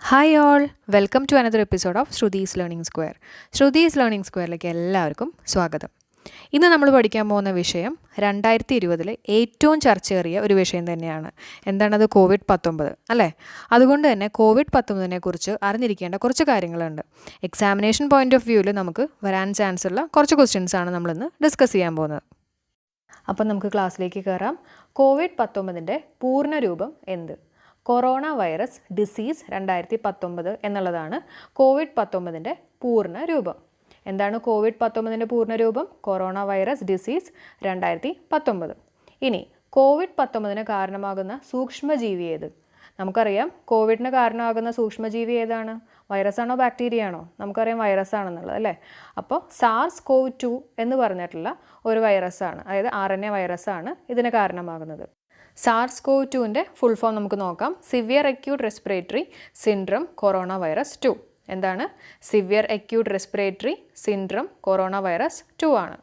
Hi all, welcome to another episode of Shruti's learning square. Shruti's learning സ്ക്വയറിലേക്ക് എല്ലാവർക്കും സ്വാഗതം. ഇന്ന് നമ്മൾ പഠിക്കാൻ പോകുന്ന വിഷയം 2020 ഏറ്റവും ചർച്ചയേറിയ ഒരു വിഷയം തന്നെയാണ്. എന്താണത്? COVID-19 അല്ലേ? അതുകൊണ്ട് തന്നെ COVID-19 കുറിച്ച് അറിഞ്ഞിരിക്കേണ്ട കുറച്ച് കാര്യങ്ങളുണ്ട്. എക്സാമിനേഷൻ പോയിൻ്റ് ഓഫ് വ്യൂവിൽ നമുക്ക് വരാൻ ചാൻസ് ഉള്ള കുറച്ച് ക്വസ്റ്റ്യൻസാണ് നമ്മളിന്ന് ഡിസ്കസ് ചെയ്യാൻ പോകുന്നത്. അപ്പം നമുക്ക് ക്ലാസ്സിലേക്ക് കയറാം. COVID-19 പൂർണ്ണരൂപം എന്ത്? കൊറോണ വൈറസ് ഡിസീസ് 2019 എന്നുള്ളതാണ് COVID-19 പൂർണ്ണ രൂപം. എന്താണ് COVID-19 പൂർണ്ണ രൂപം? Corona virus disease 2019. ഇനി COVID-19 കാരണമാകുന്ന സൂക്ഷ്മജീവി ഏത്? നമുക്കറിയാം കോവിഡിന് കാരണമാകുന്ന സൂക്ഷ്മജീവി ഏതാണ്? വൈറസാണോ ബാക്ടീരിയ ആണോ? നമുക്കറിയാം വൈറസ് ആണെന്നുള്ളത് അല്ലേ. അപ്പോൾ SARS-CoV-2 എന്ന് പറഞ്ഞിട്ടുള്ള ഒരു വൈറസാണ്, അതായത് RNA വൈറസാണ് ഇതിന് കാരണമാകുന്നത്. SARS-CoV-2ൻ്റെ ഫുൾ ഫോം നമുക്ക് നോക്കാം. Severe acute respiratory syndrome corona virus 2. എന്താണ്? Severe acute respiratory syndrome corona virus 2 ആണ്.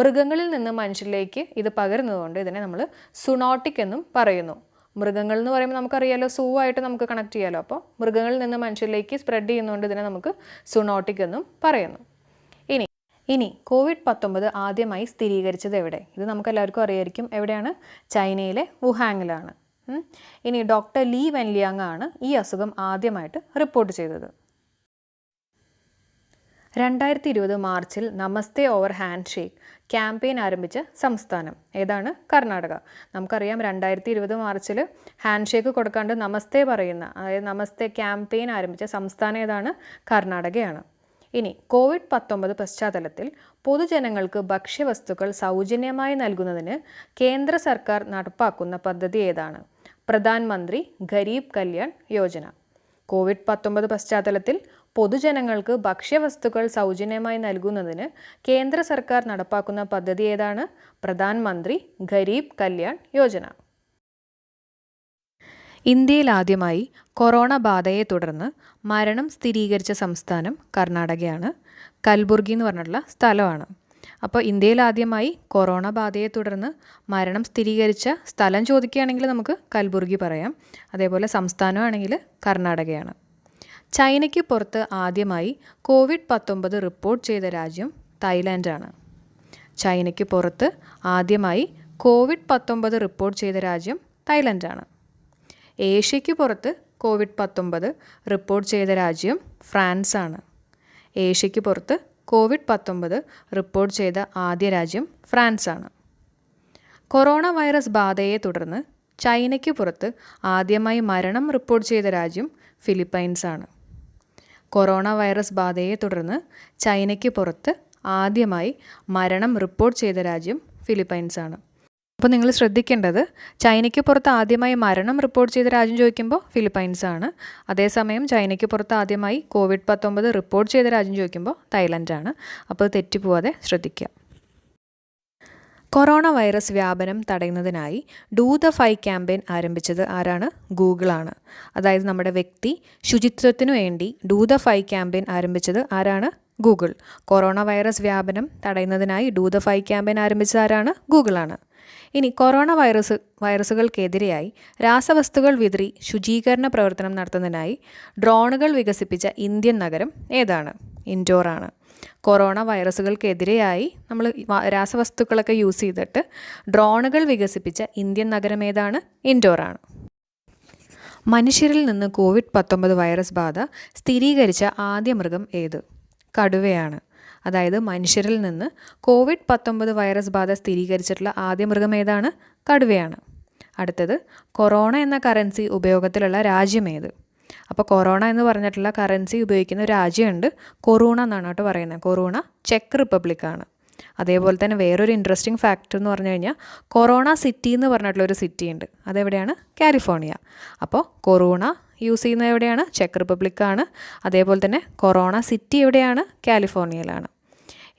മൃഗങ്ങളിൽ നിന്ന് മനുഷ്യരിലേക്ക് ഇത് പകരുന്നതുകൊണ്ട് ഇതിനെ നമ്മൾ സുണോട്ടിക് എന്നും പറയുന്നു. മൃഗങ്ങൾ എന്ന് പറയുമ്പോൾ നമുക്കറിയാലോ, സൂ ആയിട്ട് നമുക്ക് കണക്ട് ചെയ്യാമല്ലോ. അപ്പോൾ മൃഗങ്ങളിൽ നിന്ന് മനുഷ്യരിലേക്ക് സ്പ്രെഡ് ചെയ്യുന്നതുകൊണ്ട് ഇതിനെ നമുക്ക് സുണോട്ടിക് എന്നും പറയുന്നു. ഇനി COVID-19 ആദ്യമായി സ്ഥിരീകരിച്ചത് എവിടെ? ഇത് നമുക്കെല്ലാവർക്കും അറിയായിരിക്കും. എവിടെയാണ്? ചൈനയിലെ വുഹാങ്ങിലാണ്. ഇനി ഡോക്ടർ ലീ വെൻലിയാങ് ആണ് ഈ അസുഖം ആദ്യമായിട്ട് റിപ്പോർട്ട് ചെയ്തത്. 2020 മാർച്ചിൽ നമസ്തേ ഓവർ ഹാൻഡ് ഷേക്ക് ക്യാമ്പയിൻ ആരംഭിച്ച സംസ്ഥാനം ഏതാണ്? കർണാടക. നമുക്കറിയാം 2020 മാർച്ചിൽ ഹാൻഡ് ഷേക്ക് കൊടുക്കാണ്ട് നമസ്തേ പറയുന്ന, അതായത് നമസ്തേ ക്യാമ്പയിൻ ആരംഭിച്ച സംസ്ഥാനം ഏതാണ്? കർണാടകയാണ്. ഇനി COVID-19 പശ്ചാത്തലത്തിൽ പൊതുജനങ്ങൾക്ക് ഭക്ഷ്യവസ്തുക്കൾ സൗജന്യമായി നൽകുന്നതിന് കേന്ദ്ര സർക്കാർ നടപ്പാക്കുന്ന പദ്ധതി ഏതാണ്? പ്രധാനമന്ത്രി ഗരീബ് കല്യാൺ യോജന. COVID-19 പശ്ചാത്തലത്തിൽ പൊതുജനങ്ങൾക്ക് ഭക്ഷ്യവസ്തുക്കൾ സൗജന്യമായി നൽകുന്നതിന് കേന്ദ്ര സർക്കാർ നടപ്പാക്കുന്ന പദ്ധതി ഏതാണ്? പ്രധാനമന്ത്രി ഗരീബ് കല്യാൺ യോജന. ഇന്ത്യയിൽ ആദ്യമായി കൊറോണ ബാധയെ തുടർന്ന് മരണം സ്ഥിരീകരിച്ച സംസ്ഥാനം കർണാടകയാണ്. കൽബുർഗി എന്ന് പറഞ്ഞിട്ടുള്ള സ്ഥലമാണ്. അപ്പോൾ ഇന്ത്യയിൽ ആദ്യമായി കൊറോണ ബാധയെ തുടർന്ന് മരണം സ്ഥിരീകരിച്ച സ്ഥലം ചോദിക്കുകയാണെങ്കിൽ നമുക്ക് കൽബുർഗി പറയാം. അതേപോലെ സംസ്ഥാനമാണെങ്കിൽ കർണാടകയാണ്. ചൈനയ്ക്ക് പുറത്ത് ആദ്യമായി COVID-19 റിപ്പോർട്ട് ചെയ്ത രാജ്യം തായ്ലാൻഡാണ്. ചൈനയ്ക്ക് പുറത്ത് ആദ്യമായി COVID-19 റിപ്പോർട്ട് ചെയ്ത രാജ്യം തായ്ലൻഡാണ്. ഏഷ്യയ്ക്ക് പുറത്ത് COVID-19 റിപ്പോർട്ട് ചെയ്ത രാജ്യം ഫ്രാൻസാണ്. ഏഷ്യയ്ക്ക് പുറത്ത് COVID-19 റിപ്പോർട്ട് ചെയ്ത ആദ്യ രാജ്യം ഫ്രാൻസാണ്. കൊറോണ വൈറസ് ബാധയെ തുടർന്ന് ചൈനയ്ക്ക് പുറത്ത് ആദ്യമായി മരണം റിപ്പോർട്ട് ചെയ്ത രാജ്യം ഫിലിപ്പൈൻസാണ്. കൊറോണ വൈറസ് ബാധയെ തുടർന്ന് ചൈനയ്ക്ക് പുറത്ത് ആദ്യമായി മരണം റിപ്പോർട്ട് ചെയ്ത രാജ്യം ഫിലിപ്പൈൻസാണ്. അപ്പോൾ നിങ്ങൾ ശ്രദ്ധിക്കേണ്ടത്, ചൈനയ്ക്ക് പുറത്ത് ആദ്യമായി മരണം റിപ്പോർട്ട് ചെയ്ത രാജ്യം ചോദിക്കുമ്പോൾ ഫിലിപ്പൈൻസാണ്. അതേസമയം ചൈനയ്ക്ക് പുറത്ത് ആദ്യമായി COVID-19 റിപ്പോർട്ട് ചെയ്ത രാജ്യം ചോദിക്കുമ്പോൾ തായ്ലൻഡാണ്. അപ്പോൾ തെറ്റിപ്പോവാതെ ശ്രദ്ധിക്കുക. കൊറോണ വൈറസ് വ്യാപനം തടയുന്നതിനായി ഡൂ ദ ഫൈവ് ക്യാമ്പയിൻ ആരംഭിച്ചത് ആരാണ്? ഗൂഗിളാണ്. അതായത് നമ്മുടെ വ്യക്തി ശുചിത്വത്തിനു വേണ്ടി ഡൂ ദ ഫൈവ് ക്യാമ്പയിൻ ആരംഭിച്ചത് ആരാണ്? ഗൂഗിൾ. കൊറോണ വൈറസ് വ്യാപനം തടയുന്നതിനായി ഡൂ ദ ഫൈവ് ക്യാമ്പയിൻ ആരംഭിച്ചത് ആരാണ്? ഗൂഗിളാണ്. ഇനി കൊറോണ വൈറസുകൾക്കെതിരെയായി രാസവസ്തുക്കൾ വിതറി ശുചീകരണ പ്രവർത്തനം നടത്തുന്നതിനായി ഡ്രോണുകൾ വികസിപ്പിച്ച ഇന്ത്യൻ നഗരം ഏതാണ്? ഇൻഡോറാണ്. കൊറോണ വൈറസുകൾക്കെതിരെയായി നമ്മൾ രാസവസ്തുക്കളൊക്കെ യൂസ് ചെയ്തിട്ട് ഡ്രോണുകൾ വികസിപ്പിച്ച ഇന്ത്യൻ നഗരം ഏതാണ്? ഇൻഡോറാണ്. മനുഷ്യരിൽ നിന്ന് COVID-19 വൈറസ് ബാധ സ്ഥിരീകരിച്ച ആദ്യ മൃഗം ഏത്? കടുവയാണ്. അതായത് മനുഷ്യരിൽ നിന്ന് COVID-19 വൈറസ് ബാധ സ്ഥിരീകരിച്ചിട്ടുള്ള ആദ്യ മൃഗം ഏതാണ്? കടുവയാണ്. അടുത്തത്, കൊറോണ എന്ന കറൻസി ഉപയോഗത്തിലുള്ള രാജ്യം ഏത്? അപ്പോൾ കൊറോണ എന്ന് പറഞ്ഞിട്ടുള്ള കറൻസി ഉപയോഗിക്കുന്ന രാജ്യമുണ്ട്, കൊറോണ എന്നാണ് കേട്ടോ പറയുന്നത്. കൊറോണ ചെക്ക് റിപ്പബ്ലിക്കാണ്. അതേപോലെ തന്നെ വേറൊരു ഇൻട്രസ്റ്റിംഗ് ഫാക്ടർ എന്ന് പറഞ്ഞു കഴിഞ്ഞാൽ കൊറോണ സിറ്റി എന്ന് പറഞ്ഞിട്ടുള്ളൊരു സിറ്റി ഉണ്ട്. അതെവിടെയാണ്? കാലിഫോർണിയ. അപ്പോൾ കൊറോണ യൂസ് ചെയ്യുന്നത് എവിടെയാണ്? ചെക്ക് റിപ്പബ്ലിക്കാണ്. അതേപോലെ തന്നെ കൊറോണ സിറ്റി എവിടെയാണ്? കാലിഫോർണിയയിലാണ്.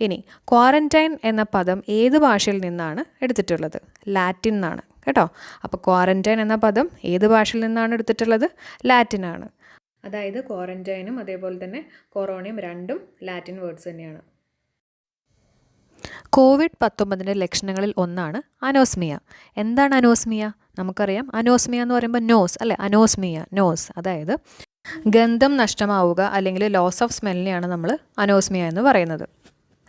ഇനി ക്വാറന്റൈൻ എന്ന പദം ഏത് ഭാഷയിൽ നിന്നാണ് എടുത്തിട്ടുള്ളത്? ലാറ്റിൻ എന്നാണ് കേട്ടോ. അപ്പോൾ ക്വാറന്റൈൻ എന്ന പദം ഏത് ഭാഷയിൽ നിന്നാണ് എടുത്തിട്ടുള്ളത്? ലാറ്റിനാണ്. അതായത് ക്വാറന്റൈനും അതേപോലെ തന്നെ കൊറോണയും രണ്ടും ലാറ്റിൻ വേർഡ്സ് തന്നെയാണ്. COVID-19 ലക്ഷണങ്ങളിൽ ഒന്നാണ് അനോസ്മിയ. എന്താണ് അനോസ്മിയ? നമുക്കറിയാം അനോസ്മിയ എന്ന് പറയുമ്പോൾ നോസ് അല്ലേ, അനോസ്മിയ നോസ്, അതായത് ഗന്ധം നഷ്ടമാവുക അല്ലെങ്കിൽ ലോസ് ഓഫ് സ്മെല്ലിനെയാണ് നമ്മൾ അനോസ്മിയ എന്ന് പറയുന്നത്.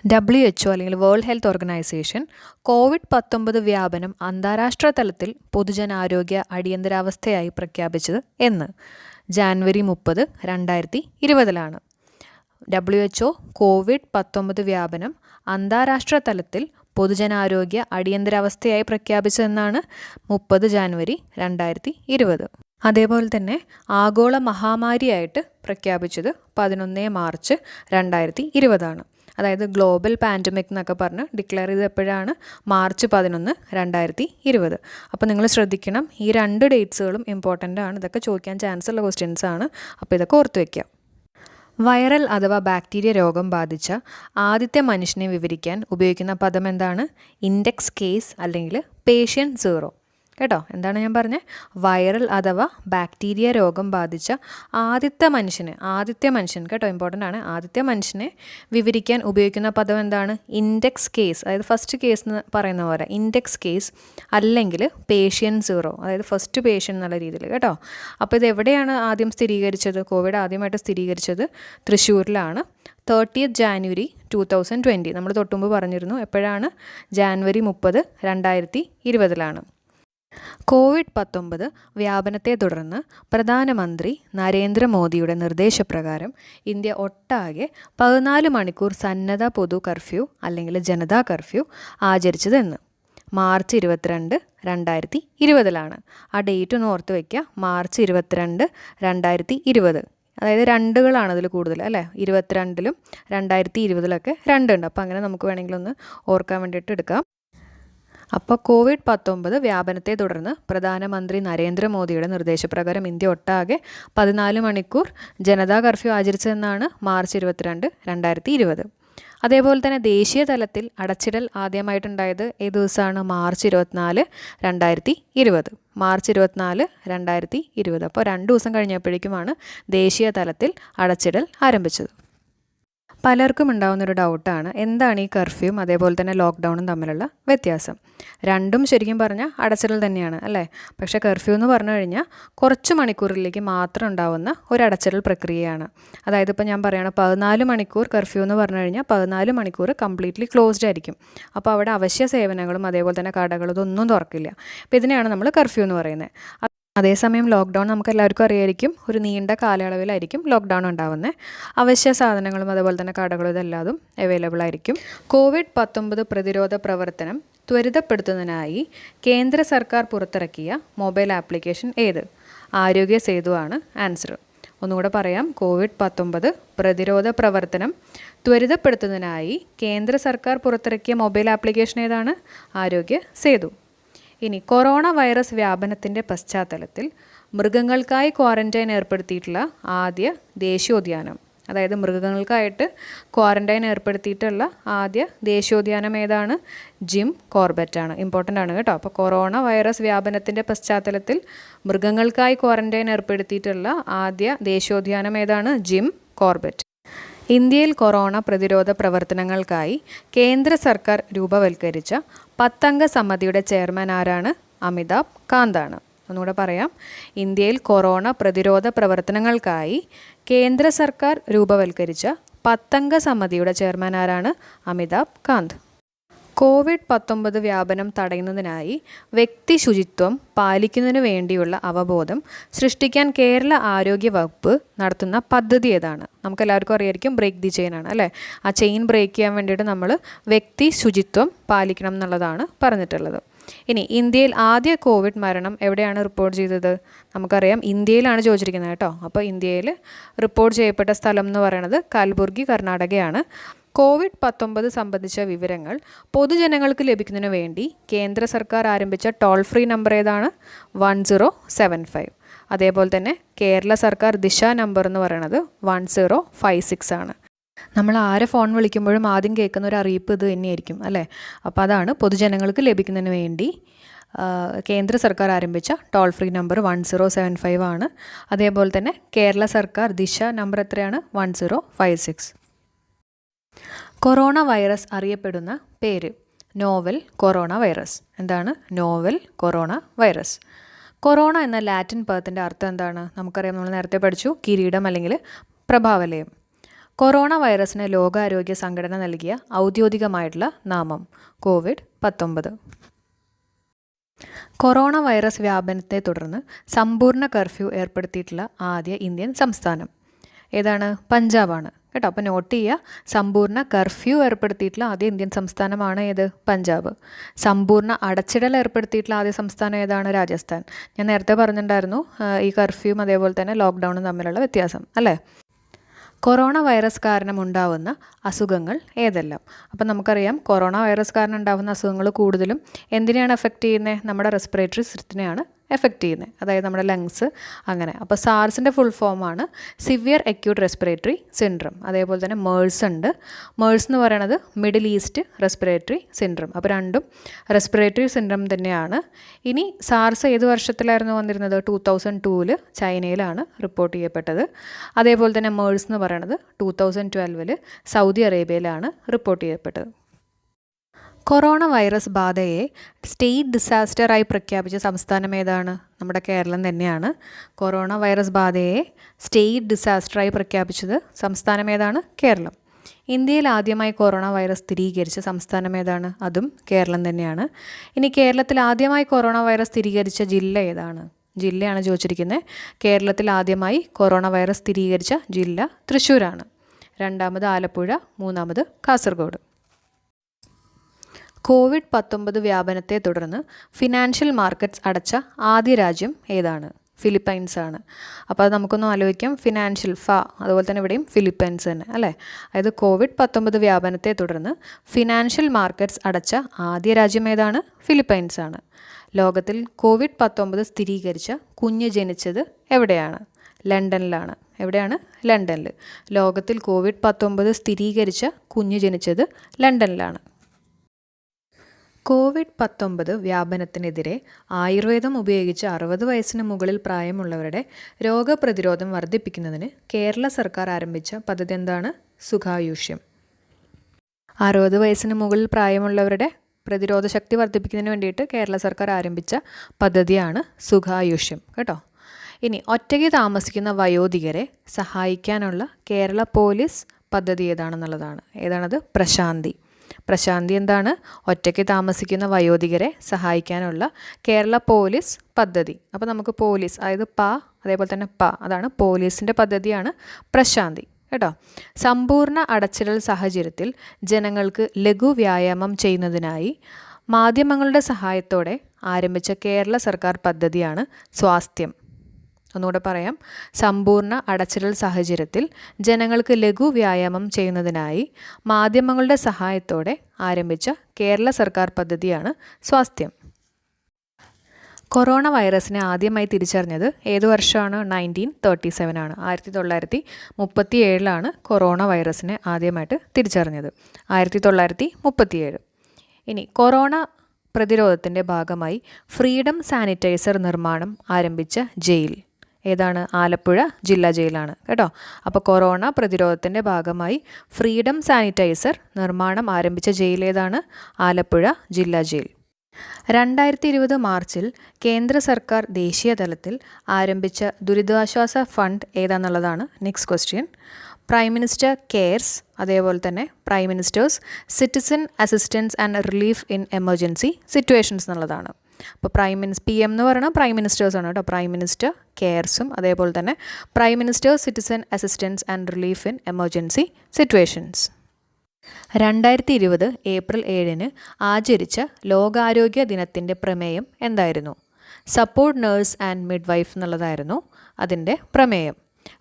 WHO അല്ലെങ്കിൽ വേൾഡ് ഹെൽത്ത് ഓർഗനൈസേഷൻ COVID-19 വ്യാപനം അന്താരാഷ്ട്ര തലത്തിൽ പൊതുജനാരോഗ്യ അടിയന്തരാവസ്ഥയായി പ്രഖ്യാപിച്ചത് എന്ന് ജാനുവരി 30, 2020 WHO COVID-19 വ്യാപനം അന്താരാഷ്ട്ര തലത്തിൽ പൊതുജനാരോഗ്യ അടിയന്തരാവസ്ഥയായി പ്രഖ്യാപിച്ചതെന്നാണ് 30 ജാനുവരി 2020. അതേപോലെ തന്നെ ആഗോള മഹാമാരിയായിട്ട് പ്രഖ്യാപിച്ചത് 11 മാർച്ച് 2020. അതായത് ഗ്ലോബൽ പാൻഡമിക് എന്നൊക്കെ പറഞ്ഞ് ഡിക്ലെയർ ചെയ്ത് എപ്പോഴാണ്? മാർച്ച് 11, 2020. അപ്പോൾ നിങ്ങൾ ശ്രദ്ധിക്കണം, ഈ 2 ഡേറ്റ്സുകളും ഇമ്പോർട്ടൻ്റ് ആണ്. ഇതൊക്കെ ചോദിക്കാൻ ചാൻസ് ഉള്ള ക്വസ്റ്റ്യൻസ് ആണ്. അപ്പോൾ ഇതൊക്കെ ഓർത്ത് വയ്ക്കാം. വൈറൽ അഥവാ ബാക്ടീരിയ രോഗം ബാധിച്ച ആദ്യത്തെ മനുഷ്യനെ വിവരിക്കാൻ ഉപയോഗിക്കുന്ന പദം എന്താണ്? ഇൻഡെക്സ് കേസ് അല്ലെങ്കിൽ പേഷ്യൻ്റ് 0. കേട്ടോ, എന്താണ് ഞാൻ പറഞ്ഞത്? വൈറൽ അഥവാ ബാക്ടീരിയ രോഗം ബാധിച്ച ആദ്യത്തെ മനുഷ്യൻ കേട്ടോ, ഇമ്പോർട്ടൻ്റ് ആണ്. ആദ്യത്തെ മനുഷ്യനെ വിവരിക്കാൻ ഉപയോഗിക്കുന്ന പദം എന്താണ്? ഇൻഡെക്സ് കേസ്, അതായത് ഫസ്റ്റ് കേസ് എന്ന് പറയുന്ന പോലെ ഇൻഡെക്സ് കേസ് അല്ലെങ്കിൽ പേഷ്യൻ്റ് 0, അതായത് ഫസ്റ്റ് പേഷ്യൻ്റ് എന്നുള്ള രീതിയിൽ കേട്ടോ. അപ്പോൾ ഇത് എവിടെയാണ് ആദ്യം സ്ഥിരീകരിച്ചത്? കോവിഡ് ആദ്യമായിട്ട് സ്ഥിരീകരിച്ചത് തൃശ്ശൂരിലാണ്. 30 ജാനുവരി 2020. നമ്മൾ തൊട്ടുമുമ്പ് പറഞ്ഞിരുന്നു. എപ്പോഴാണ്? ജാനുവരി 30, 2020. COVID-19 വ്യാപനത്തെ തുടർന്ന് പ്രധാനമന്ത്രി നരേന്ദ്രമോദിയുടെ നിർദ്ദേശപ്രകാരം ഇന്ത്യ ഒട്ടാകെ 14 മണിക്കൂർ സന്നദ്ധ പൊതു കർഫ്യൂ അല്ലെങ്കിൽ ജനതാ കർഫ്യൂ ആചരിച്ചതെന്ന് മാർച്ച് 22, 2020. ആ ഡേറ്റ് ഒന്ന് ഓർത്ത് വയ്ക്കുക. മാർച്ച് 22, 2020. അതായത് 2കളാണ് അതിൽ കൂടുതൽ അല്ലേ? 22-ലും 2020-ലൊക്കെ 2 ഉണ്ട്. അപ്പോൾ അങ്ങനെ നമുക്ക് വേണമെങ്കിൽ ഒന്ന് ഓർക്കാൻ വേണ്ടിയിട്ട് എടുക്കാം. അപ്പോൾ COVID-19 വ്യാപനത്തെ തുടർന്ന് പ്രധാനമന്ത്രി നരേന്ദ്രമോദിയുടെ നിർദ്ദേശപ്രകാരം ഇന്ത്യ ഒട്ടാകെ 14 മണിക്കൂർ ജനതാ കർഫ്യൂ ആചരിച്ചതെന്നാണ് മാർച്ച് 22, 2020. അതേപോലെ തന്നെ ദേശീയ തലത്തിൽ അടച്ചിടൽ ആദ്യമായിട്ടുണ്ടായത് ഏത് ദിവസമാണ്? മാർച്ച് 24, 2020. മാർച്ച് 24, 2020. അപ്പോൾ 2 ദിവസം കഴിഞ്ഞപ്പോഴേക്കുമാണ് ദേശീയ തലത്തിൽ അടച്ചിടൽ ആരംഭിച്ചത്. പലർക്കും ഉണ്ടാകുന്നൊരു ഡൗട്ടാണ്, എന്താണ് ഈ കർഫ്യൂവും അതേപോലെ തന്നെ ലോക്ക്ഡൗണും തമ്മിലുള്ള വ്യത്യാസം? രണ്ടും ശരിക്കും പറഞ്ഞാൽ അടച്ചിടൽ തന്നെയാണ് അല്ലേ? പക്ഷേ കർഫ്യൂ എന്ന് പറഞ്ഞു കഴിഞ്ഞാൽ കുറച്ച് മണിക്കൂറിലേക്ക് മാത്രം ഉണ്ടാവുന്ന ഒരു അടച്ചിടൽ പ്രക്രിയയാണ്. അതായത് ഇപ്പോൾ ഞാൻ പറയുകയാണ് 14 മണിക്കൂർ കർഫ്യൂ എന്ന് പറഞ്ഞു കഴിഞ്ഞാൽ 14 മണിക്കൂർ കംപ്ലീറ്റ്ലി ക്ലോസ്ഡ് ആയിരിക്കും. അപ്പോൾ അവിടെ അവശ്യ സേവനങ്ങളും അതേപോലെ തന്നെ കടകളും ഇതൊന്നും തുറക്കില്ല. അപ്പോൾ ഇതിനെയാണ് നമ്മൾ കർഫ്യൂ എന്ന് പറയുന്നത്. അതേസമയം ലോക്ക്ഡൗൺ നമുക്ക് എല്ലാവർക്കും അറിയായിരിക്കും, ഒരു നീണ്ട കാലയളവിലായിരിക്കും ലോക്ക്ഡൗൺ ഉണ്ടാവുന്നത്. അവശ്യ സാധനങ്ങളും അതുപോലെ തന്നെ കടകളും ഇതെല്ലാതും അവൈലബിൾ ആയിരിക്കും. COVID-19 പ്രതിരോധ പ്രവർത്തനം ത്വരിതപ്പെടുത്തുന്നതിനായി കേന്ദ്ര സർക്കാർ പുറത്തിറക്കിയ മൊബൈൽ ആപ്ലിക്കേഷൻ ഏത്? ആരോഗ്യ സേതു ആണ് ആൻസർ. ഒന്നുകൂടെ പറയാം, COVID-19 പ്രതിരോധ പ്രവർത്തനം ത്വരിതപ്പെടുത്തുന്നതിനായി കേന്ദ്ര സർക്കാർ പുറത്തിറക്കിയ മൊബൈൽ ആപ്ലിക്കേഷൻ ഏതാണ്? ആരോഗ്യ സേതു. ഇനി കൊറോണ വൈറസ് വ്യാപനത്തിൻ്റെ പശ്ചാത്തലത്തിൽ മൃഗങ്ങൾക്കായി ക്വാറന്റൈൻ ഏർപ്പെടുത്തിയിട്ടുള്ള ആദ്യ ദേശീയോദ്യാനം, അതായത് മൃഗങ്ങൾക്കായിട്ട് ക്വാറന്റൈൻ ഏർപ്പെടുത്തിയിട്ടുള്ള ആദ്യ ദേശീയോദ്യാനം ഏതാണ്? ജിം കോർബറ്റ് ആണ്. ഇമ്പോർട്ടൻ്റ് ആണ് കേട്ടോ. അപ്പോൾ കൊറോണ വൈറസ് വ്യാപനത്തിൻ്റെ പശ്ചാത്തലത്തിൽ മൃഗങ്ങൾക്കായി ക്വാറന്റൈൻ ഏർപ്പെടുത്തിയിട്ടുള്ള ആദ്യ ദേശീയോദ്യാനം ഏതാണ്? Jim Corbett. ഇന്ത്യയിൽ കൊറോണ പ്രതിരോധ പ്രവർത്തനങ്ങൾക്കായി കേന്ദ്ര സർക്കാർ രൂപവൽക്കരിച്ച 10-അംഗ സമിതിയുടെ ചെയർമാൻ ആരാണ്? അമിതാഭ് കാന്താണ്. ഒന്നുകൂടെ പറയാം, ഇന്ത്യയിൽ കൊറോണ പ്രതിരോധ പ്രവർത്തനങ്ങൾക്കായി കേന്ദ്ര സർക്കാർ രൂപവൽക്കരിച്ച 10-അംഗ സമിതിയുടെ ചെയർമാൻ ആരാണ്? അമിതാഭ് കാന്ത്. COVID-19 വ്യാപനം തടയുന്നതിനായി വ്യക്തി ശുചിത്വം പാലിക്കുന്നതിനു വേണ്ടിയുള്ള അവബോധം സൃഷ്ടിക്കാൻ കേരള ആരോഗ്യ വകുപ്പ് നടത്തുന്ന പദ്ധതി ഏതാണ്? നമുക്കെല്ലാവർക്കും അറിയായിരിക്കും, ബ്രേക്ക് ദി ചെയിൻ ആണ് അല്ലേ? ആ ചെയിൻ ബ്രേക്ക് ചെയ്യാൻ വേണ്ടിയിട്ട് നമ്മൾ വ്യക്തി ശുചിത്വം പാലിക്കണം എന്നുള്ളതാണ് പറഞ്ഞിട്ടുള്ളത്. ഇനി ഇന്ത്യയിൽ ആദ്യ കോവിഡ് മരണം എവിടെയാണ് റിപ്പോർട്ട് ചെയ്തത്? നമുക്കറിയാം, ഇന്ത്യയിലാണ് ചോദിച്ചിരിക്കുന്നത് കേട്ടോ. അപ്പോൾ ഇന്ത്യയിൽ റിപ്പോർട്ട് ചെയ്യപ്പെട്ട സ്ഥലം എന്ന് പറയുന്നത് കൽബുർഗി, കർണാടകയാണ്. COVID-19 സംബന്ധിച്ച വിവരങ്ങൾ പൊതുജനങ്ങൾക്ക് ലഭിക്കുന്നതിന് വേണ്ടി കേന്ദ്ര സർക്കാർ ആരംഭിച്ച ടോൾ ഫ്രീ നമ്പർ ഏതാണ്? 1075. അതേപോലെ തന്നെ കേരള സർക്കാർ ദിശ നമ്പർ എന്ന് പറയുന്നത് 1056 ആണ്. നമ്മൾ ആരെ ഫോൺ വിളിക്കുമ്പോഴും ആദ്യം കേൾക്കുന്ന ഒരു അറിയിപ്പ് ഇത് തന്നെയായിരിക്കും അല്ലേ? അപ്പോൾ അതാണ് പൊതുജനങ്ങൾക്ക് ലഭിക്കുന്നതിന് വേണ്ടി കേന്ദ്ര സർക്കാർ ആരംഭിച്ച ടോൾ ഫ്രീ നമ്പർ 1075 ആണ്. അതേപോലെ തന്നെ കേരള സർക്കാർ ദിശ നമ്പർ എത്രയാണ്? 1056. കൊറോണ വൈറസ് അറിയപ്പെടുന്ന പേര്? Novel corona virus. എന്താണ്? Novel corona virus. കൊറോണ എന്ന ലാറ്റിൻ പദത്തിൻ്റെ അർത്ഥം എന്താണ്? നമുക്കറിയാം, നമ്മൾ നേരത്തെ പഠിച്ചു, കിരീടം അല്ലെങ്കിൽ പ്രഭാവലയം. കൊറോണ വൈറസിന് ലോകാരോഗ്യ സംഘടന നൽകിയ ഔദ്യോഗികമായിട്ടുള്ള നാമം COVID-19. കൊറോണ വൈറസ് വ്യാപനത്തെ തുടർന്ന് സമ്പൂർണ്ണ കർഫ്യൂ ഏർപ്പെടുത്തിയിട്ടുള്ള ആദ്യ ഇന്ത്യൻ സംസ്ഥാനം ഏതാണ്? പഞ്ചാബാണ് കേട്ടോ. അപ്പോൾ നോട്ട് ചെയ്യുക, സമ്പൂർണ്ണ കർഫ്യൂ ഏർപ്പെടുത്തിയിട്ടുള്ള ആദ്യ ഇന്ത്യൻ സംസ്ഥാനമാണ് ഏത്? പഞ്ചാബ്. സമ്പൂർണ്ണ അടച്ചിടൽ ഏർപ്പെടുത്തിയിട്ടുള്ള ആദ്യ സംസ്ഥാനം ഏതാണ്? രാജസ്ഥാൻ. ഞാൻ നേരത്തെ പറഞ്ഞിട്ടുണ്ടായിരുന്നു ഈ കർഫ്യൂവും അതേപോലെ തന്നെ ലോക്ക്ഡൗണും തമ്മിലുള്ള വ്യത്യാസം അല്ലേ. കൊറോണ വൈറസ് കാരണം ഉണ്ടാവുന്ന അസുഖങ്ങൾ ഏതെല്ലാം? അപ്പം നമുക്കറിയാം, കൊറോണ വൈറസ് കാരണം ഉണ്ടാകുന്ന അസുഖങ്ങൾ കൂടുതലും എന്തിനെയാണ് എഫക്റ്റ് ചെയ്യുന്നത്? നമ്മുടെ റെസ്പിറേറ്ററി സിസ്റ്റത്തിനെയാണ് എഫക്റ്റ് ചെയ്യുന്നത്, അതായത് നമ്മുടെ ലങ്സ് അങ്ങനെ. അപ്പോൾ സാർസിൻ്റെ ഫുൾ ഫോമാണ് സിവിയർ അക്യൂട്ട് റെസ്പിറേറ്ററി സിൻഡ്രം. അതേപോലെ തന്നെ മേഴ്സ് ഉണ്ട്. മേഴ്സ് എന്ന് പറയുന്നത് മിഡിൽ ഈസ്റ്റ് റെസ്പിറേറ്ററി സിൻഡ്രം. അപ്പോൾ രണ്ടും റെസ്പിറേറ്ററി സിൻഡ്രം തന്നെയാണ്. ഇനി സാർസ് ഏത് വർഷത്തിലായിരുന്നു വന്നിരുന്നത്? 2002 ചൈനയിലാണ് റിപ്പോർട്ട് ചെയ്യപ്പെട്ടത്. അതേപോലെ തന്നെ മേഴ്സ് എന്ന് പറയുന്നത് 2012 സൗദി അറേബ്യയിലാണ് റിപ്പോർട്ട് ചെയ്യപ്പെട്ടത്. കൊറോണ വൈറസ് ബാധയെ സ്റ്റേറ്റ് ഡിസാസ്റ്ററായി പ്രഖ്യാപിച്ച സംസ്ഥാനം ഏതാണ്? നമ്മുടെ കേരളം തന്നെയാണ്. കൊറോണ വൈറസ് ബാധയെ സ്റ്റേറ്റ് ഡിസാസ്റ്ററായി പ്രഖ്യാപിച്ചത് സംസ്ഥാനം ഏതാണ്? കേരളം. ഇന്ത്യയിൽ ആദ്യമായി കൊറോണ വൈറസ് സ്ഥിരീകരിച്ച സംസ്ഥാനം ഏതാണ്? അതും കേരളം തന്നെയാണ്. ഇനി കേരളത്തിൽ ആദ്യമായി കൊറോണ വൈറസ് സ്ഥിരീകരിച്ച ജില്ല ഏതാണ്? ജില്ലയാണ് ചോദിച്ചിരിക്കുന്നത്. കേരളത്തിൽ ആദ്യമായി കൊറോണ വൈറസ് സ്ഥിരീകരിച്ച ജില്ല തൃശ്ശൂരാണ്. രണ്ടാമത് ആലപ്പുഴ, മൂന്നാമത് കാസർഗോഡ്. COVID-19 വ്യാപനത്തെ തുടർന്ന് ഫിനാൻഷ്യൽ മാർക്കറ്റ്സ് അടച്ച ആദ്യ രാജ്യം ഏതാണ്? ഫിലിപ്പൈൻസ് ആണ്. അപ്പോൾ അത് നമുക്കൊന്ന് ആലോചിക്കാം. ഫിനാൻഷ്യൽ അതുപോലെ തന്നെ ഇവിടെയും ഫിലിപ്പൈൻസ് തന്നെ അല്ലേ. അതായത് COVID-19 വ്യാപനത്തെ തുടർന്ന് ഫിനാൻഷ്യൽ മാർക്കറ്റ്സ് അടച്ച ആദ്യ രാജ്യം ഏതാണ്? ഫിലിപ്പൈൻസ് ആണ്. ലോകത്തിൽ COVID-19 സ്ഥിരീകരിച്ച കുഞ്ഞ് ജനിച്ചത് എവിടെയാണ്? ലണ്ടനിലാണ്. എവിടെയാണ്? ലണ്ടനിൽ. ലോകത്തിൽ COVID-19 സ്ഥിരീകരിച്ച കുഞ്ഞ് ജനിച്ചത് ലണ്ടനിലാണ്. COVID-19 വ്യാപനത്തിനെതിരെ ആയുർവേദം ഉപയോഗിച്ച് 60 വയസ്സിന് മുകളിൽ പ്രായമുള്ളവരുടെ രോഗപ്രതിരോധം വർദ്ധിപ്പിക്കുന്നതിന് കേരള സർക്കാർ ആരംഭിച്ച പദ്ധതി എന്താണ്? സുഖായുഷ്യം. 60 വയസ്സിന് മുകളിൽ പ്രായമുള്ളവരുടെ പ്രതിരോധ ശക്തി വർദ്ധിപ്പിക്കുന്നതിന് വേണ്ടിയിട്ട് കേരള സർക്കാർ ആരംഭിച്ച പദ്ധതിയാണ് സുഖായുഷ്യം കേട്ടോ. ഇനി ഒറ്റയ്ക്ക് താമസിക്കുന്ന വയോധികരെ സഹായിക്കാനുള്ള കേരള പോലീസ് പദ്ധതി ഏതാണെന്നുള്ളതാണ്. ഏതാണത്? പ്രശാന്തി. പ്രശാന്തി എന്താണ്? ഒറ്റയ്ക്ക് താമസിക്കുന്ന വയോധികരെ സഹായിക്കാനുള്ള കേരള പോലീസ് പദ്ധതി. അപ്പോൾ നമുക്ക് പോലീസ്, അതായത് അതേപോലെ തന്നെ അതാണ് പോലീസിൻ്റെ പദ്ധതിയാണ് പ്രശാന്തി കേട്ടോ. സമ്പൂർണ്ണ അടച്ചിടൽ സാഹചര്യത്തിൽ ജനങ്ങൾക്ക് ലഘു വ്യായാമം ചെയ്യുന്നതിനായി മാധ്യമങ്ങളുടെ സഹായത്തോടെ ആരംഭിച്ച കേരള സർക്കാർ പദ്ധതിയാണ് സ്വാസ്ഥ്യം. ഒന്നുകൂടെ പറയാം. സമ്പൂർണ്ണ അടച്ചിടൽ സാഹചര്യത്തിൽ ജനങ്ങൾക്ക് ലഘു വ്യായാമം ചെയ്യുന്നതിനായി മാധ്യമങ്ങളുടെ സഹായത്തോടെ ആരംഭിച്ച കേരള സർക്കാർ പദ്ധതിയാണ് സ്വാസ്ഥ്യം. കൊറോണ വൈറസിനെ ആദ്യമായി തിരിച്ചറിഞ്ഞത് ഏത് വർഷമാണ്? 1937 ആണ്. 1937 കൊറോണ വൈറസിനെ ആദ്യമായിട്ട് തിരിച്ചറിഞ്ഞത്. 1937. ഇനി കൊറോണ പ്രതിരോധത്തിൻ്റെ ഭാഗമായി ഫ്രീഡം സാനിറ്റൈസർ നിർമ്മാണം ആരംഭിച്ച ജയിൽ ഏതാണ്? ആലപ്പുഴ ജില്ലാ ജയിലാണ് കേട്ടോ. അപ്പോൾ കൊറോണ പ്രതിരോധത്തിൻ്റെ ഭാഗമായി ഫ്രീഡം സാനിറ്റൈസർ നിർമ്മാണം ആരംഭിച്ച ജയിൽ ഏതാണ്? ആലപ്പുഴ ജില്ലാ ജയിൽ. 2020 മാർച്ചിൽ കേന്ദ്ര സർക്കാർ ദേശീയ തലത്തിൽ ആരംഭിച്ച ദുരിതാശ്വാസ ഫണ്ട് ഏതാണെന്നുള്ളതാണ് next question. Prime minister cares, അതേപോലെ തന്നെ prime minister's citizen assistance and relief in emergency situations എന്നുള്ളതാണ്. അപ്പോൾ PM എന്ന് പറയുന്നത് പ്രൈം മിനിസ്റ്റേഴ്സാണ് കേട്ടോ. പ്രൈം മിനിസ്റ്റർ കെയർസും അതേപോലെ തന്നെ prime minister's citizen assistance and relief in emergency situations. 2020 April 7 ആചരിച്ച ലോകാരോഗ്യ ദിനത്തിൻ്റെ പ്രമേയം എന്തായിരുന്നു? Support nurse and mid wife എന്നുള്ളതായിരുന്നു അതിൻ്റെ പ്രമേയം.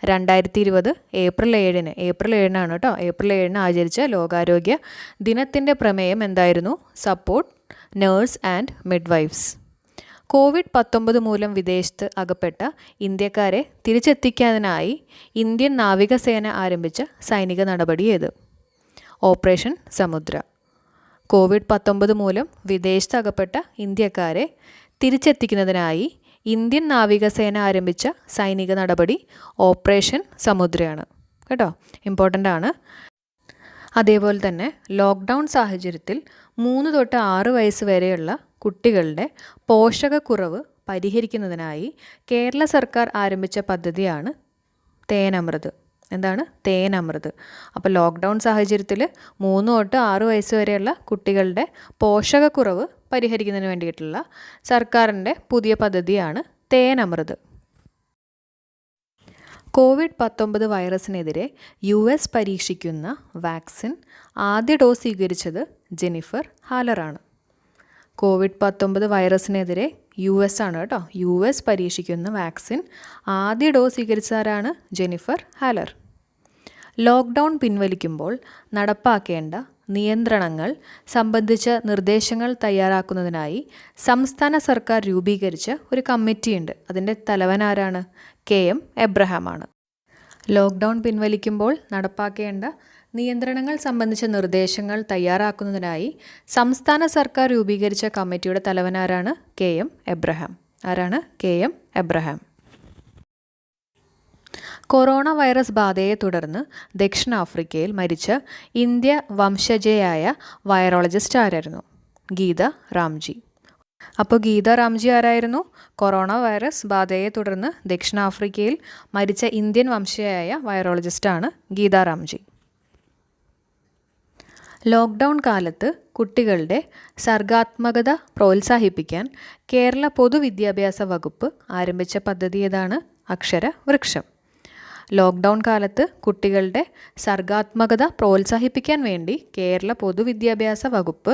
2020 ഏപ്രിൽ 7 കേട്ടോ. ഏപ്രിൽ 7 ആചരിച്ച ലോകാരോഗ്യ ദിനത്തിൻ്റെ പ്രമേയം എന്തായിരുന്നു? Support nurse and mid wifes. COVID-19 മൂലം വിദേശത്ത് അകപ്പെട്ട ഇന്ത്യക്കാരെ തിരിച്ചെത്തിക്കാനായി ഇന്ത്യൻ നാവികസേന ആരംഭിച്ച സൈനിക നടപടി ഏത്? ഓപ്പറേഷൻ സമുദ്ര. COVID-19 മൂലം വിദേശത്ത് അകപ്പെട്ട ഇന്ത്യക്കാരെ തിരിച്ചെത്തിക്കുന്നതിനായി ഇന്ത്യൻ നാവികസേന ആരംഭിച്ച സൈനിക നടപടി ഓപ്പറേഷൻ സമുദ്രയാണ് കേട്ടോ. ഇമ്പോർട്ടൻ്റ് ആണ്. അതേപോലെ തന്നെ ലോക്ക്ഡൗൺ സാഹചര്യത്തിൽ 3 തൊട്ട് 6 വയസ്സ് വരെയുള്ള കുട്ടികളുടെ പോഷകക്കുറവ് പരിഹരിക്കുന്നതിനായി കേരള സർക്കാർ ആരംഭിച്ച പദ്ധതിയാണ് തേനമൃത്. എന്താണ്? തേനമൃത്. അപ്പോൾ ലോക്ക്ഡൗൺ സാഹചര്യത്തിൽ 3 തൊട്ട് 6 വയസ്സ് വരെയുള്ള കുട്ടികളുടെ പോഷകക്കുറവ് പരിഹരിക്കുന്നതിന് വേണ്ടിയിട്ടുള്ള സർക്കാരിൻ്റെ പുതിയ പദ്ധതിയാണ് തേനമൃത്. COVID-19 വൈറസിനെതിരെ US പരീക്ഷിക്കുന്ന വാക്സിൻ ആദ്യ ഡോസ് സ്വീകരിച്ചത് ജെന്നിഫർ ഹാലറാണ്. COVID-19 വൈറസിനെതിരെ US ആണ് കേട്ടോ. US പരീക്ഷിക്കുന്ന വാക്സിൻ ആദ്യ ഡോസ് സ്വീകരിച്ചവരാണ് ജെന്നിഫർ ഹാലർ. ലോക്ക്ഡൗൺ പിൻവലിക്കുമ്പോൾ നടപ്പാക്കേണ്ട നിയന്ത്രണങ്ങൾ സംബന്ധിച്ച നിർദ്ദേശങ്ങൾ തയ്യാറാക്കുന്നതിനായി സംസ്ഥാന സർക്കാർ രൂപീകരിച്ച ഒരു കമ്മിറ്റിയുണ്ട്. അതിൻ്റെ തലവനാരാണ്? KM എബ്രഹാമാണ്. ലോക്ക്ഡൗൺ പിൻവലിക്കുമ്പോൾ നടപ്പാക്കേണ്ട നിയന്ത്രണങ്ങൾ സംബന്ധിച്ച നിർദ്ദേശങ്ങൾ തയ്യാറാക്കുന്നതിനായി സംസ്ഥാന സർക്കാർ രൂപീകരിച്ച കമ്മിറ്റിയുടെ തലവനാരാണ്? KM Abraham. ആരാണ്? KM Abraham. കൊറോണ വൈറസ് ബാധയെ തുടർന്ന് ദക്ഷിണാഫ്രിക്കയിൽ മരിച്ച ഇന്ത്യ വംശജയായ വൈറോളജിസ്റ്റ് ആരായിരുന്നു? ഗീത റാംജി. അപ്പോൾ ഗീത റാംജി ആരായിരുന്നു? കൊറോണ വൈറസ് ബാധയെ തുടർന്ന് ദക്ഷിണാഫ്രിക്കയിൽ മരിച്ച ഇന്ത്യൻ വംശജയായ വൈറോളജിസ്റ്റാണ് ഗീത റാംജി. ലോക്ക്ഡൗൺ കാലത്ത് കുട്ടികളുടെ സർഗാത്മകത പ്രോത്സാഹിപ്പിക്കാൻ കേരള പൊതുവിദ്യാഭ്യാസ വകുപ്പ് ആരംഭിച്ച പദ്ധതി ഏതാണ്? അക്ഷരവൃക്ഷം. ലോക്ക്ഡൗൺ കാലത്ത് കുട്ടികളുടെ സർഗാത്മകത പ്രോത്സാഹിപ്പിക്കാൻ വേണ്ടി കേരള പൊതുവിദ്യാഭ്യാസ വകുപ്പ്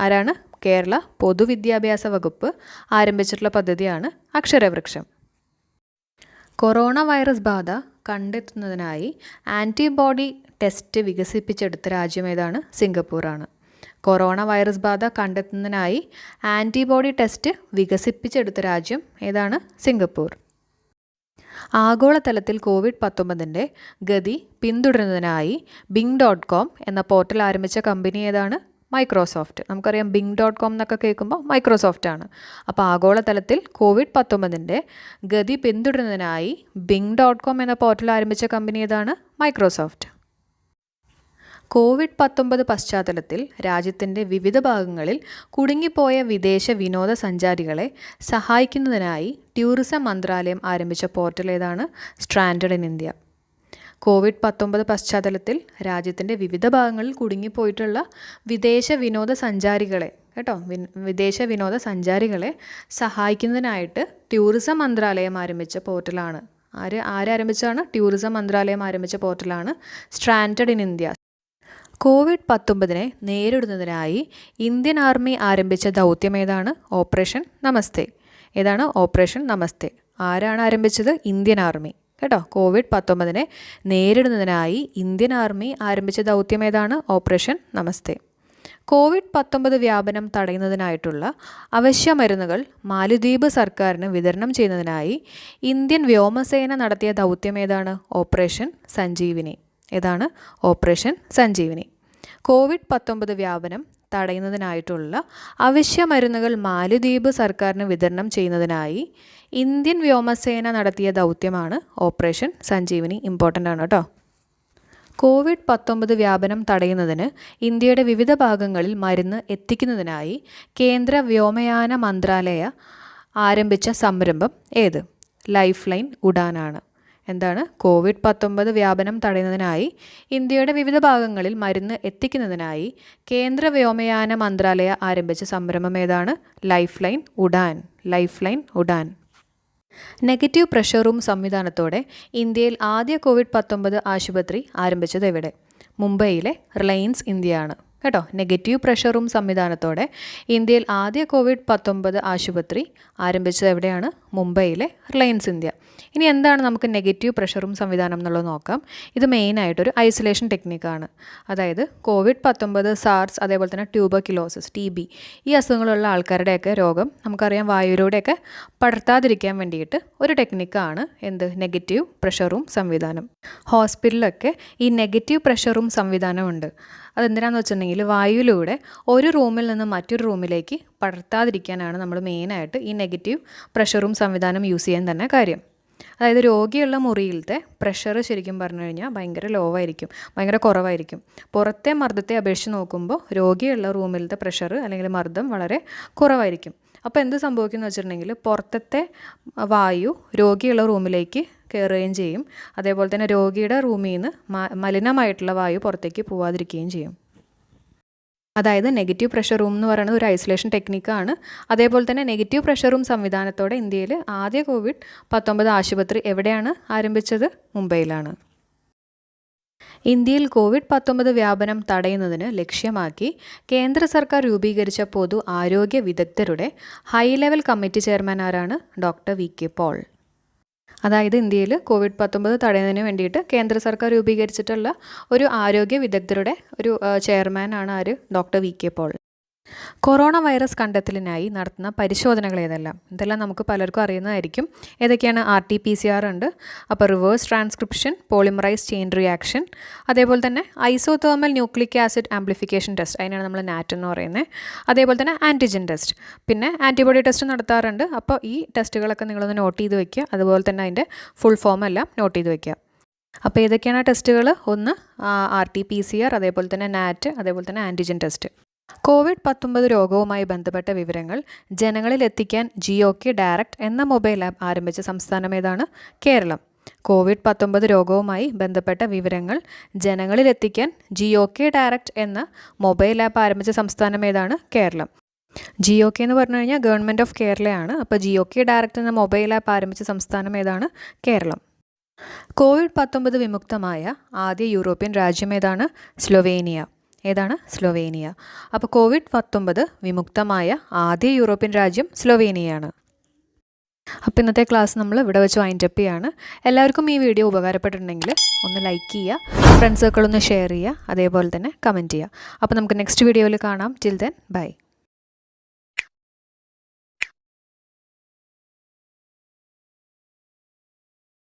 ആരാണ്? കേരള പൊതുവിദ്യാഭ്യാസ വകുപ്പ് ആരംഭിച്ചിട്ടുള്ള പദ്ധതിയാണ് അക്ഷരവൃക്ഷം. കൊറോണ വൈറസ് ബാധ കണ്ടെത്തുന്നതിനായി ആൻറ്റിബോഡി ടെസ്റ്റ് വികസിപ്പിച്ചെടുത്ത രാജ്യം ഏതാണ്? സിംഗപ്പൂറാണ്. കൊറോണ വൈറസ് ബാധ കണ്ടെത്തുന്നതിനായി ആൻറ്റിബോഡി ടെസ്റ്റ് വികസിപ്പിച്ചെടുത്ത രാജ്യം ഏതാണ്? സിംഗപ്പൂർ. ആഗോളതലത്തിൽ COVID-19 ഗതി പിന്തുടരുന്നതിനായി Bing.com എന്ന പോർട്ടൽ ആരംഭിച്ച കമ്പനി ഏതാണ്? മൈക്രോസോഫ്റ്റ്. നമുക്കറിയാം Bing.com എന്നൊക്കെ കേൾക്കുമ്പോൾ മൈക്രോസോഫ്റ്റ് ആണ്. അപ്പോൾ ആഗോളതലത്തിൽ COVID-19 ഗതി പിന്തുടരുന്നതിനായി Bing.com എന്ന പോർട്ടൽ ആരംഭിച്ച കമ്പനി ഏതാണ്? മൈക്രോസോഫ്റ്റ്. COVID-19 പശ്ചാത്തലത്തിൽ രാജ്യത്തിൻ്റെ വിവിധ ഭാഗങ്ങളിൽ കുടുങ്ങിപ്പോയ വിദേശ വിനോദസഞ്ചാരികളെ സഹായിക്കുന്നതിനായി ടൂറിസം മന്ത്രാലയം ആരംഭിച്ച പോർട്ടൽ ഏതാണ്? Stranded in India. COVID-19 പശ്ചാത്തലത്തിൽ രാജ്യത്തിൻ്റെ വിവിധ ഭാഗങ്ങളിൽ കുടുങ്ങിപ്പോയിട്ടുള്ള വിദേശ വിനോദസഞ്ചാരികളെ വിദേശ വിനോദസഞ്ചാരികളെ സഹായിക്കുന്നതിനായിട്ട് ടൂറിസം മന്ത്രാലയം ആരംഭിച്ച പോർട്ടലാണ്. ആരംഭിച്ചാണ്? ടൂറിസം മന്ത്രാലയം ആരംഭിച്ച പോർട്ടലാണ് സ്ട്രാൻഡഡ് ഇൻ ഇന്ത്യ. COVID-19 നേരിടുന്നതിനായി ഇന്ത്യൻ ആർമി ആരംഭിച്ച ദൗത്യം ഏതാണ്? ഓപ്പറേഷൻ നമസ്തേ. ഏതാണ്? ഓപ്പറേഷൻ നമസ്തേ. ആരാണ് ആരംഭിച്ചത്? Indian army. COVID-19 നേരിടുന്നതിനായി ഇന്ത്യൻ ആർമി ആരംഭിച്ച ദൗത്യം ഏതാണ്? ഓപ്പറേഷൻ നമസ്തേ. COVID-19 വ്യാപനം തടയുന്നതിനായിട്ടുള്ള അവശ്യ മരുന്നുകൾ മാലദ്വീപ് സർക്കാരിന് വിതരണം ചെയ്യുന്നതിനായി ഇന്ത്യൻ വ്യോമസേന നടത്തിയ ദൗത്യം ഏതാണ്? ഓപ്പറേഷൻ സഞ്ജീവിനി. ഏതാണ്? ഓപ്പറേഷൻ സഞ്ജീവിനി. COVID-19 വ്യാപനം തടയുന്നതിനായിട്ടുള്ള അവശ്യ മരുന്നുകൾ മാലദ്വീപ് സർക്കാരിന് വിതരണം ചെയ്യുന്നതിനായി ഇന്ത്യൻ വ്യോമസേന നടത്തിയ ദൗത്യമാണ് ഓപ്പറേഷൻ സഞ്ജീവിനി. ഇമ്പോർട്ടൻ്റ് ആണ് കേട്ടോ. COVID-19 വ്യാപനം തടയുന്നതിന് ഇന്ത്യയുടെ വിവിധ ഭാഗങ്ങളിൽ മരുന്ന് എത്തിക്കുന്നതിനായി കേന്ദ്ര വ്യോമയാന മന്ത്രാലയ ആരംഭിച്ച സംരംഭം ഏത്? ലൈഫ് ലൈൻ ഉഡാനാണ്. എന്താണ്? COVID-19 വ്യാപനം തടയുന്നതിനായി ഇന്ത്യയുടെ വിവിധ ഭാഗങ്ങളിൽ മരുന്ന് എത്തിക്കുന്നതിനായി കേന്ദ്ര വ്യോമയാന മന്ത്രാലയ ആരംഭിച്ച സംരംഭം ഏതാണ്? Lifeline Udan. Lifeline Udan. Negative pressure room സംവിധാനത്തോടെ ഇന്ത്യയിൽ ആദ്യ COVID-19 ആശുപത്രി ആരംഭിച്ചത് എവിടെ? മുംബൈയിലെ റിലയൻസ് ഇന്ത്യയാണ് കേട്ടോ. നെഗറ്റീവ് പ്രഷർ റൂം സംവിധാനത്തോടെ ഇന്ത്യയിൽ ആദ്യ COVID-19 ആശുപത്രി ആരംഭിച്ചത് എവിടെയാണ്? മുംബൈയിലെ റിലയൻസ് ഇന്ത്യ. ഇനി എന്താണ് നമുക്ക് നെഗറ്റീവ് പ്രഷർ റൂം സംവിധാനം എന്നുള്ളത് നോക്കാം. ഇത് മെയിനായിട്ടൊരു ഐസൊലേഷൻ ടെക്നിക്കാണ്. അതായത് COVID-19, സാർസ്, അതേപോലെ തന്നെ ട്യൂബർക്യുലോസിസ്, TB ഈ അസുഖങ്ങളുള്ള ആൾക്കാരുടെയൊക്കെ രോഗം നമുക്കറിയാം വായുവിലൂടെയൊക്കെ പടർത്താതിരിക്കാൻ വേണ്ടിയിട്ട് ഒരു ടെക്നിക്കാണ് എന്ത്? നെഗറ്റീവ് പ്രഷർ റൂം സംവിധാനം. ഹോസ്പിറ്റലിലൊക്കെ ഈ നെഗറ്റീവ് പ്രഷർ റൂം സംവിധാനമുണ്ട്. അതെന്തിനാണെന്ന് വെച്ചിട്ടുണ്ടെങ്കിൽ വായുവിലൂടെ ഒരു റൂമിൽ നിന്ന് മറ്റൊരു റൂമിലേക്ക് പടർത്താതിരിക്കാനാണ് നമ്മൾ മെയിനായിട്ട് ഈ നെഗറ്റീവ് പ്രഷർ റൂം സംവിധാനം യൂസ് ചെയ്യാൻ തന്നെ കാര്യം. അതായത് രോഗിയുള്ള മുറിയിലത്തെ പ്രഷർ ശരിക്കും പറഞ്ഞു കഴിഞ്ഞാൽ ഭയങ്കര ലോ ആയിരിക്കും, ഭയങ്കര കുറവായിരിക്കും. പുറത്തെ മർദ്ദത്തെ അപേക്ഷിച്ച് നോക്കുമ്പോൾ രോഗിയുള്ള റൂമിലത്തെ പ്രഷർ അല്ലെങ്കിൽ മർദ്ദം വളരെ കുറവായിരിക്കും. അപ്പോൾ എന്ത് സംഭവിക്കുമെന്ന് വെച്ചിട്ടുണ്ടെങ്കിൽ പുറത്തത്തെ വായു രോഗിയുള്ള റൂമിലേക്ക് കയറുകയും ചെയ്യും. അതേപോലെ തന്നെ രോഗിയുടെ റൂമിൽ നിന്ന് മലിനമായിട്ടുള്ള വായു പുറത്തേക്ക് പോവാതിരിക്കുകയും ചെയ്യും. അതായത് നെഗറ്റീവ് പ്രഷർ റൂം എന്ന് പറയുന്നത് ഒരു ഐസൊലേഷൻ ടെക്നിക്കാണ്. അതേപോലെ തന്നെ നെഗറ്റീവ് പ്രഷർ റൂം സംവിധാനത്തോടെ ഇന്ത്യയിൽ ആദ്യ COVID-19 ആശുപത്രി എവിടെയാണ് ആരംഭിച്ചത്? മുംബൈയിലാണ്. ഇന്ത്യയിൽ COVID-19 വ്യാപനം തടയുന്നതിന് ലക്ഷ്യമാക്കി കേന്ദ്ര സർക്കാർ രൂപീകരിച്ച പൊതു ആരോഗ്യ വിദഗ്ധരുടെ ഹൈ ലെവൽ കമ്മിറ്റി ചെയർമാൻ ആരാണ്? Doctor VK Paul. അതായത് ഇന്ത്യയിൽ COVID-19 തടയുന്നതിന് വേണ്ടിയിട്ട് കേന്ദ്ര സർക്കാർ രൂപീകരിച്ചിട്ടുള്ള ഒരു ആരോഗ്യ വിദഗ്ധരുടെ ഒരു ചെയർമാനാണ് ആര്? Doctor VK Paul. Corona virus കണ്ടെത്തലിനായി നടത്തുന്ന പരിശോധനകൾ ഏതെല്ലാം? ഇതെല്ലാം നമുക്ക് പലർക്കും അറിയുന്നതായിരിക്കും. ഏതൊക്കെയാണ്? RT-PCR ഉണ്ട്, അപ്പോൾ reverse transcription, polymerise chain reaction, അതേപോലെ തന്നെ isothermal nucleic acid amplification test, അതിനാണ് നമ്മൾ NAT എന്ന് പറയുന്നത്. അതേപോലെ തന്നെ ആൻറ്റിജൻ ടെസ്റ്റ്, പിന്നെ ആൻറ്റിബോഡി ടെസ്റ്റ് നടത്താറുണ്ട്. അപ്പോൾ ഈ ടെസ്റ്റുകളൊക്കെ നിങ്ങളൊന്ന് നോട്ട് ചെയ്ത് വയ്ക്കുക. അതുപോലെ തന്നെ അതിൻ്റെ ഫുൾ ഫോം എല്ലാം നോട്ട് ചെയ്ത് വയ്ക്കുക. അപ്പോൾ ഏതൊക്കെയാണ് ടെസ്റ്റുകൾ? ഒന്ന് RT-PCR, അതേപോലെ തന്നെ NAT, അതേപോലെ തന്നെ ആൻറ്റിജൻ ടെസ്റ്റ്. COVID-19 രോഗവുമായി ബന്ധപ്പെട്ട വിവരങ്ങൾ ജനങ്ങളിൽ എത്തിക്കാൻ GOK ഡയറക്റ്റ് എന്ന മൊബൈൽ ആപ്പ് ആരംഭിച്ച സംസ്ഥാനം ഏതാണ്? കേരളം. COVID-19 രോഗവുമായി ബന്ധപ്പെട്ട വിവരങ്ങൾ ജനങ്ങളിൽ എത്തിക്കാൻ GOK ഡയറക്റ്റ് എന്ന മൊബൈൽ ആപ്പ് ആരംഭിച്ച സംസ്ഥാനം ഏതാണ്? കേരളം. GOK എന്ന് പറഞ്ഞു കഴിഞ്ഞാൽ ഗവൺമെൻറ് ഓഫ് കേരളയാണ്. അപ്പോൾ GOK ഡയറക്റ്റ് എന്ന മൊബൈൽ ആപ്പ് ആരംഭിച്ച സംസ്ഥാനം ഏതാണ്? കേരളം. COVID-19 വിമുക്തമായ ആദ്യ യൂറോപ്യൻ രാജ്യം ഏതാണ്? സ്ലൊവേനിയ. ഏതാണ്? സ്ലൊവേനിയ. അപ്പോൾ COVID-19 വിമുക്തമായ ആദ്യ യൂറോപ്യൻ രാജ്യം സ്ലൊവേനിയയാണ്. അപ്പോൾ ഇന്നത്തെ ക്ലാസ് നമ്മൾ ഇവിടെ വെച്ച് വൈൻഡ് അപ്പ് ചെയ്യാണ്. എല്ലാവർക്കും ഈ വീഡിയോ ഉപകാരപ്പെട്ടിട്ടുണ്ടെങ്കിൽ ഒന്ന് ലൈക്ക് ചെയ്യുക, ഫ്രണ്ട്സ് സർക്കിളൊന്ന് ഷെയർ ചെയ്യുക, അതേപോലെ തന്നെ കമൻറ്റ് ചെയ്യുക. അപ്പോൾ നമുക്ക് നെക്സ്റ്റ് വീഡിയോയിൽ കാണാം. Till then bye.